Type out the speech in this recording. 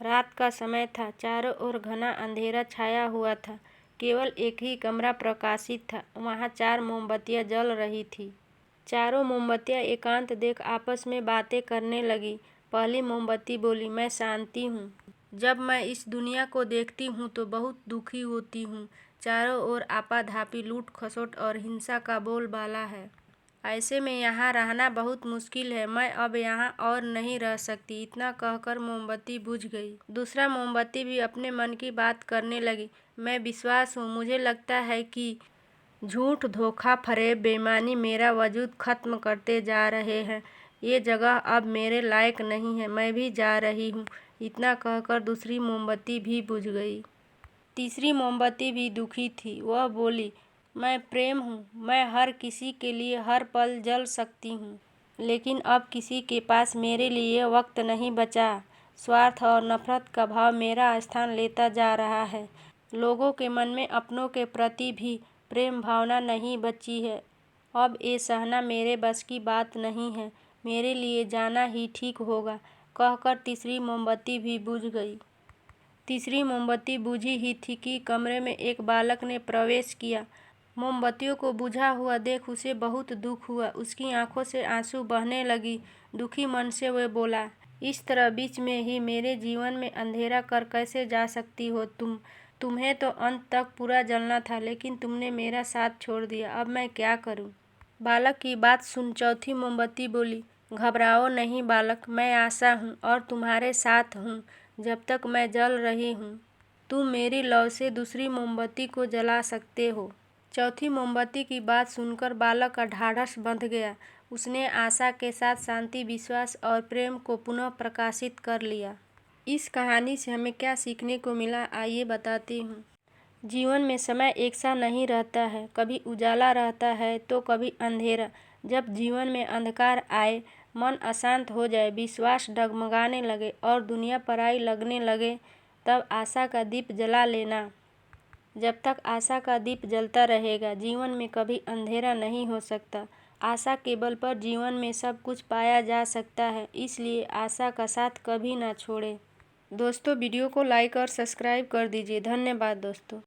रात का समय था। चारों ओर घना अंधेरा छाया हुआ था। केवल एक ही कमरा प्रकाशित था। वहाँ 4 मोमबत्तियाँ जल रही थी। चारों मोमबत्तियाँ एकांत देख आपस में बातें करने लगी। पहली मोमबत्ती बोली, मैं शांति हूँ। जब मैं इस दुनिया को देखती हूँ तो बहुत दुखी होती हूँ। चारों ओर आपाधापी, लूट खसोट और हिंसा का बोलबाला है। ऐसे में यहाँ रहना बहुत मुश्किल है। मैं अब यहाँ और नहीं रह सकती। इतना कहकर मोमबत्ती बुझ गई। दूसरा मोमबत्ती भी अपने मन की बात करने लगी। मैं विश्वास हूँ। मुझे लगता है कि झूठ, धोखा, फरेब, बेईमानी मेरा वजूद खत्म करते जा रहे हैं। ये जगह अब मेरे लायक नहीं है। मैं भी जा रही हूँ। इतना कहकर दूसरी मोमबत्ती भी बुझ गई। तीसरी मोमबत्ती भी दुखी थी। वह बोली, मैं प्रेम हूँ। मैं हर किसी के लिए हर पल जल सकती हूँ, लेकिन अब किसी के पास मेरे लिए वक्त नहीं बचा। स्वार्थ और नफरत का भाव मेरा स्थान लेता जा रहा है। लोगों के मन में अपनों के प्रति भी प्रेम भावना नहीं बची है। अब ये सहना मेरे बस की बात नहीं है। मेरे लिए जाना ही ठीक होगा। कहकर तीसरी मोमबत्ती भी बुझ गई। तीसरी मोमबत्ती बुझी ही थी कि कमरे में एक बालक ने प्रवेश किया। मोमबत्तियों को बुझा हुआ देख उसे बहुत दुख हुआ। उसकी आंखों से आंसू बहने लगी। दुखी मन से वह बोला, इस तरह बीच में ही मेरे जीवन में अंधेरा कर कैसे जा सकती हो तुम? तुम्हें तो अंत तक पूरा जलना था, लेकिन तुमने मेरा साथ छोड़ दिया। अब मैं क्या करूं? बालक की बात सुन चौथी मोमबत्ती बोली, घबराओ नहीं बालक, मैं आशा हूँ और तुम्हारे साथ हूँ जब तक मैं जल रही हूँ। तुम मेरी लौ से दूसरी मोमबत्ती को जला सकते हो। चौथी मोमबत्ती की बात सुनकर बालक का ढाढ़स बंध गया। उसने आशा के साथ शांति, विश्वास और प्रेम को पुनः प्रकाशित कर लिया। इस कहानी से हमें क्या सीखने को मिला, आइए बताती हूँ। जीवन में समय एक सा नहीं रहता है। कभी उजाला रहता है तो कभी अंधेरा। जब जीवन में अंधकार आए, मन अशांत हो जाए, विश्वास डगमगाने लगे और दुनिया पराई लगने लगे, तब आशा का दीप जला लेना। जब तक आशा का दीप जलता रहेगा, जीवन में कभी अंधेरा नहीं हो सकता। आशा के बल पर जीवन में सब कुछ पाया जा सकता है। इसलिए आशा का साथ कभी ना छोड़ें। दोस्तों, वीडियो को लाइक और सब्सक्राइब कर दीजिए। धन्यवाद दोस्तों।